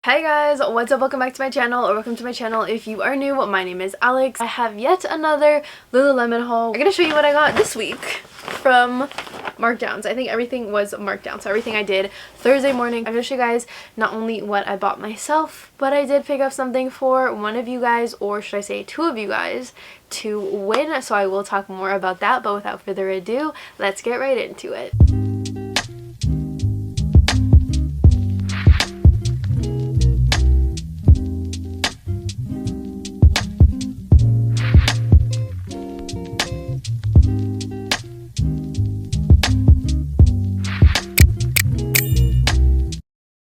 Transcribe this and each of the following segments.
Hey guys, what's up? Welcome back to my channel, or welcome to my channel if you are new. My name is Alex. I have yet another Lululemon haul. I'm gonna show you what I got this week from markdowns. I think everything was marked down, so everything I did Thursday morning. I'm gonna show you guys not only what I bought myself, but I did pick up something for one of you guys, or should I say two of you guys, to win. So I will talk more about that, but without further ado, let's get right into it.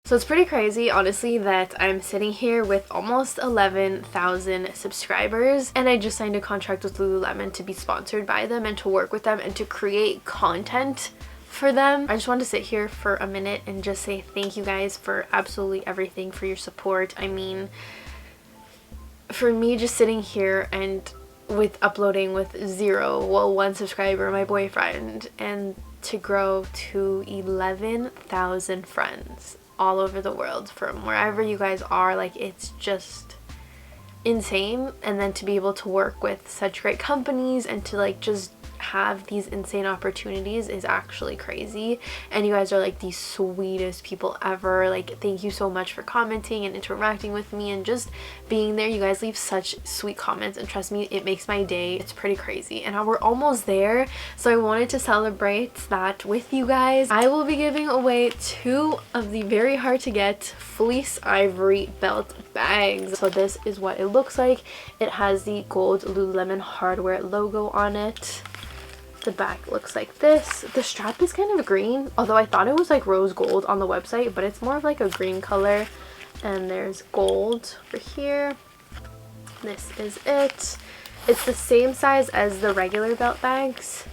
So it's pretty crazy, honestly, that I'm sitting here with almost 11,000 subscribers, and I just signed a contract with Lululemon to be sponsored by them and to work with them and to create content for them. I just wanted to sit here for a minute and just say thank you guys for absolutely everything, for your support. I mean, for me just sitting here and with uploading with one subscriber, my boyfriend, and to grow to 11,000 friends all over the world from wherever you guys are, like, it's just insane. And then to be able to work with such great companies and to like just have these insane opportunities is actually crazy. And you guys are like the sweetest people ever. Like, thank you so much for commenting and interacting with me and just being there. You guys leave such sweet comments, and trust me, it makes my day. It's pretty crazy, and we're almost there, so I wanted to celebrate that with you guys. I will be giving away two of the very hard to get fleece ivory belt bags. So this is what it looks like. It has the gold Lululemon hardware logo on it. The back looks like this. The strap is kind of green, although I thought it was like rose gold on the website, but it's more of like a green color. And there's gold over here. This is it. It's the same size as the regular belt bags.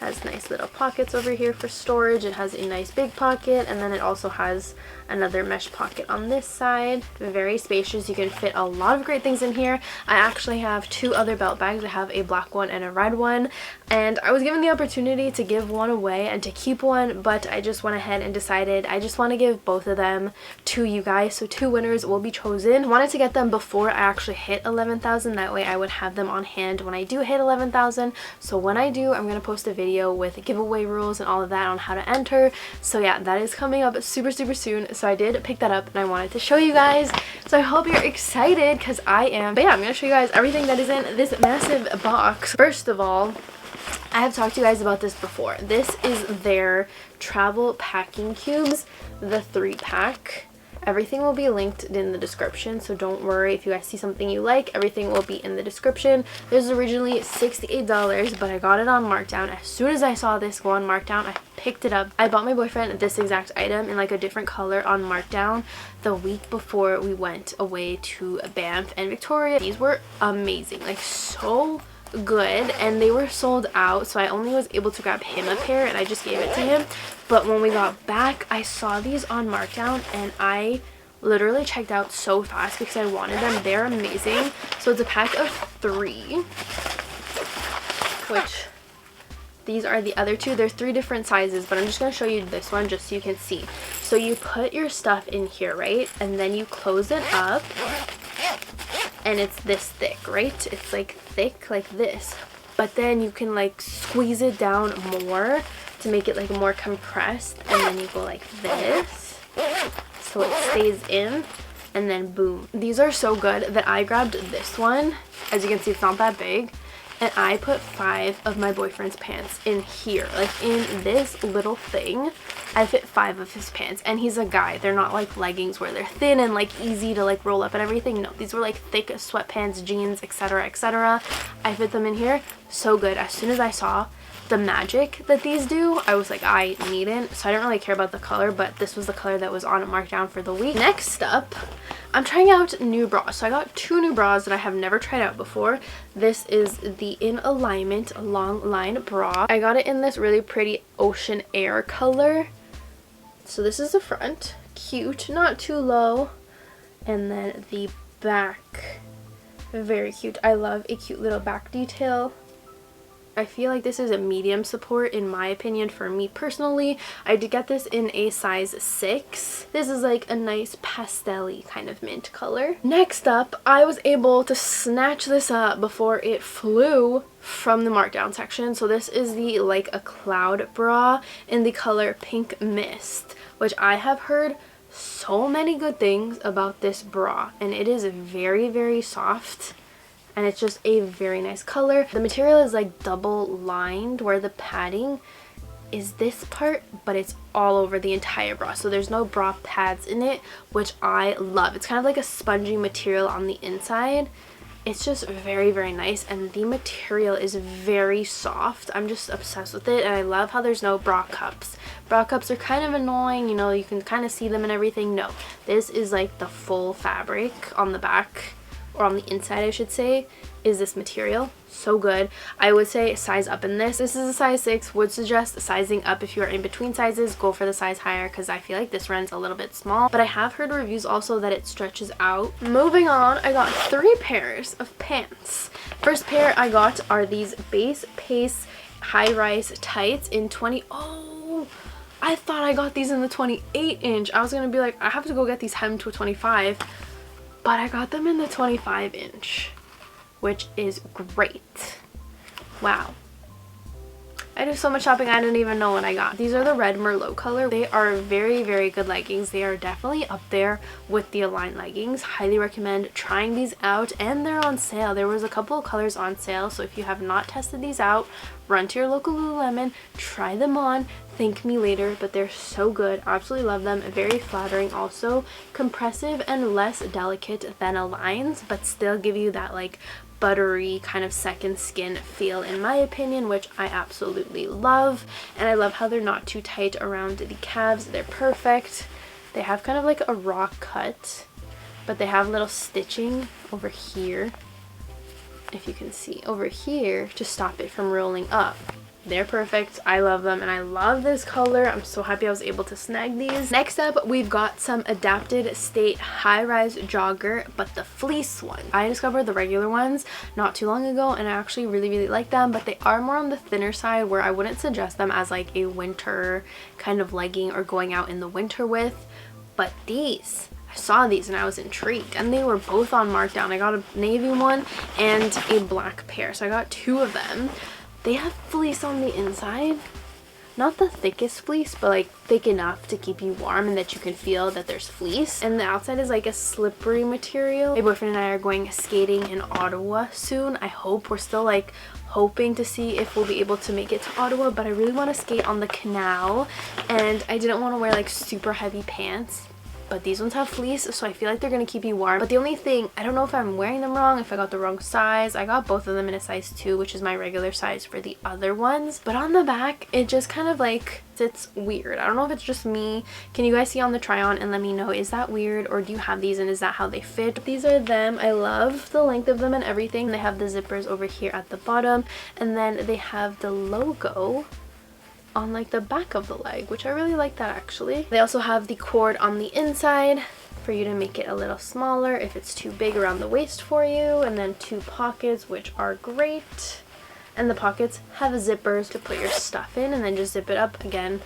Has nice little pockets over here for storage. It has a nice big pocket, and then it also has another mesh pocket on this side. Very spacious. You can fit a lot of great things in here. I actually have two other belt bags. I have a black one and a red one, and I was given the opportunity to give one away and to keep one, but I just went ahead and decided I just want to give both of them to you guys. So two winners will be chosen. I wanted to get them before I actually hit 11,000. That way I would have them on hand when I do hit 11,000. So when I do, I'm going to post a video with giveaway rules and all of that on how to enter. So yeah, that is coming up super soon. So I did pick that up and I wanted to show you guys. So I hope you're excited, because I am. But yeah, I'm going to show you guys everything that is in this massive box. First of all, I have talked to you guys about this before. This is their travel packing cubes, the 3-pack. Everything will be linked in the description, so don't worry if you guys see something you like. Everything will be in the description. This was originally $68, but I got it on markdown. As soon as I saw this go on markdown, I picked it up. I bought my boyfriend this exact item in like a different color on markdown the week before we went away to Banff and Victoria. These were amazing, like so good, and they were sold out, so I only was able to grab him a pair and I just gave it to him. But when we got back, I saw these on markdown and I literally checked out so fast because I wanted them. They're amazing. So it's a pack of 3, which these are the other two. There's 3 different sizes, but I'm just going to show you this one just so you can see. So you put your stuff in here, right? And then you close it up, and it's this thick, right? It's like thick like this, but then you can like squeeze it down more to make it like more compressed, and then you go like this so it stays in, and then boom. These are so good that I grabbed this one. As you can see, it's not that big, and I put 5 of my boyfriend's pants in here, like in this little thing. I fit 5 of his pants, and he's a guy. They're not like leggings where they're thin and like easy to like roll up and everything. No, these were like thick sweatpants, jeans, etc, etc. I fit them in here. So good. As soon as I saw the magic that these do, I was like, I need it. So I didn't really care about the color, but this was the color that was on markdown for the week. Next up, I'm trying out new bras. So I got 2 new bras that I have never tried out before. This is the In Alignment long line bra. I got it in this really pretty ocean air color. So this is the front, cute, not too low, and then the back, very cute. I love a cute little back detail. I feel like this is a medium support in my opinion for me personally. I did get this in a size 6. This is like a nice pastel-y kind of mint color. Next up, I was able to snatch this up before it flew from the markdown section. So this is the Like a Cloud bra in the color Pink Mist, which I have heard so many good things about this bra, and it is very, very soft, and it's just a very nice color. The material is like double lined, where the padding is this part, but it's all over the entire bra, so there's no bra pads in it, which I love. It's kind of like a spongy material on the inside. It's just very, very nice, and the material is very soft. I'm just obsessed with it, and I love how there's no bra cups. Bra cups are kind of annoying, you know, you can kind of see them and everything. No, this is like the full fabric on the back, or on the inside I should say, is this material. So good. I would say size up in this. This is a size 6. Would suggest sizing up if you are in between sizes. Go for the size higher, because I feel like this runs a little bit small, but I have heard reviews also that it stretches out. Moving on, I got 3 pairs of pants. First pair I got are these Base Pace high-rise tights in 20. Oh, I thought I got these in the 28 inch. I was gonna be like, I have to go get these hemmed to a 25, but I got them in the 25 inch, which is great. Wow. I do so much shopping I didn't even know what I got. These are the red Merlot color. They are very, very good leggings. They are definitely up there with the Align leggings. Highly recommend trying these out, and they're on sale. There was a couple of colors on sale, so if you have not tested these out, run to your local Lululemon, try them on, thank me later, but they're so good. Absolutely love them. Very flattering also. Compressive and less delicate than Align's, but still give you that like buttery kind of second skin feel in my opinion, which I absolutely love. And I love how they're not too tight around the calves. They're perfect. They have kind of like a raw cut, but they have little stitching over here, if you can see over here, to stop it from rolling up. They're perfect. I love them, and I love this color. I'm so happy I was able to snag these. Next up, we've got some Adapted State high-rise jogger, but the fleece one. I discovered the regular ones not too long ago, and I actually really, really like them, but they are more on the thinner side, where I wouldn't suggest them as like a winter kind of legging or going out in the winter with. But these, I saw these and I was intrigued, and they were both on markdown. I got a navy one and a black pair, so I got 2 of them. They have fleece on the inside. Not the thickest fleece, but like thick enough to keep you warm and that you can feel that there's fleece. And the outside is like a slippery material. My boyfriend and I are going skating in Ottawa soon. I hope. We're still like hoping to see if we'll be able to make it to Ottawa, but I really want to skate on the canal, and I didn't want to wear like super heavy pants. But these ones have fleece, so I feel like they're going to keep you warm. But the only thing, I don't know if I'm wearing them wrong, if I got the wrong size. I got both of them in a size 2, which is my regular size for the other ones. But on the back, it just kind of like sits weird. I don't know if it's just me. Can you guys see on the try on and let me know, is that weird, or do you have these and is that how they fit? These are them. I love the length of them and everything. They have the zippers over here at the bottom, and then they have the logo on like the back of the leg, which I really like that actually. They also have the cord on the inside for you to make it a little smaller if it's too big around the waist for you, and then 2 pockets, which are great. And the pockets have zippers to put your stuff in and then just zip it up. Again,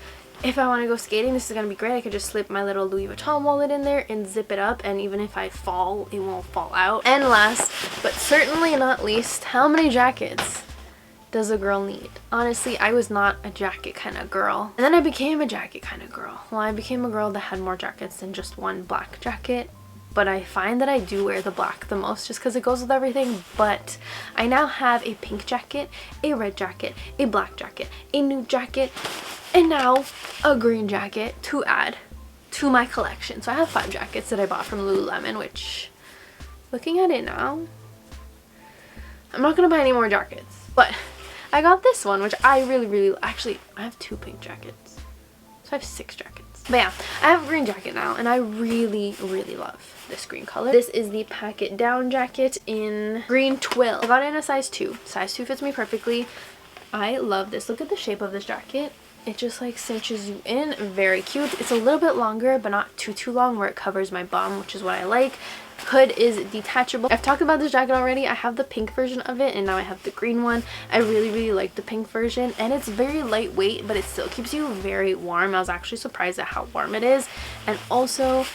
if I want to go skating, this is going to be great. I could just slip my little Louis Vuitton wallet in there and zip it up, and even if I fall, it won't fall out. And last but certainly not least, how many jackets does a girl need? Honestly, I was not a jacket kind of girl, and then I became a jacket kind of girl. Well, I became a girl that had more jackets than just one black jacket, but I find that I do wear the black the most just because it goes with everything. But I now have a pink jacket, a red jacket, a black jacket, a nude jacket, and now a green jacket to add to my collection. So I have 5 jackets that I bought from Lululemon, which, looking at it now, I'm not gonna buy any more jackets. But I got this one, which I really, actually, I have 2 pink jackets, so I have 6 jackets. But yeah, I have a green jacket now, and I really love this green color. This is the Pack It Down jacket in green twill. I got it in a size 2. Size 2 fits me perfectly. I love this. Look at the shape of this jacket. it just like cinches you in. Very cute. It's a little bit longer, but not too long, where it covers my bum, which is what I like. Hood is detachable. I've talked about this jacket already. I have the pink version of it, and now I have the green one. I really like the pink version, and it's very lightweight, but it still keeps you very warm. I was actually surprised at how warm it is. And also,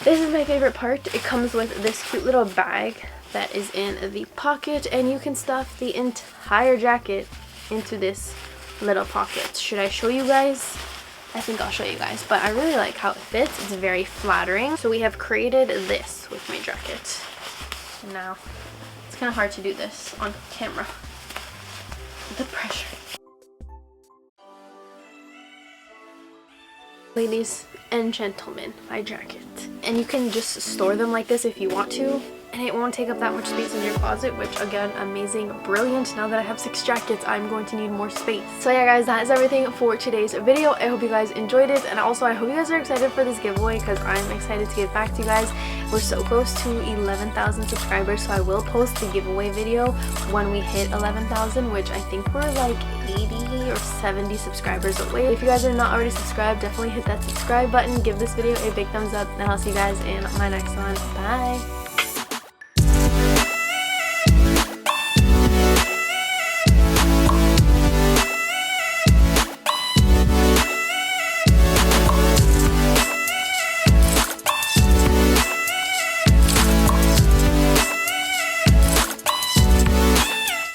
this is my favorite part. It comes with this cute little bag that is in the pocket, and you can stuff the entire jacket into this little pocket. Should I show you guys? I think I'll show you guys, but I really like how it fits. It's very flattering. So we have created this with my jacket. And now it's kind of hard to do this on camera. The pressure. Ladies and gentlemen, my jacket. And you can just store them like this if you want to, and it won't take up that much space in your closet, which again, amazing, brilliant. Now that I have 6 jackets, I'm going to need more space. So yeah guys, that is everything for today's video. I hope you guys enjoyed it, and also I hope you guys are excited for this giveaway, because I'm excited to get back to you guys. We're so close to 11,000 subscribers, so I will post the giveaway video when we hit 11,000, which I think we're like 80 or 70 subscribers away. If you guys are not already subscribed, definitely hit that subscribe button, give this video a big thumbs up, and I'll see you guys in my next one. Bye!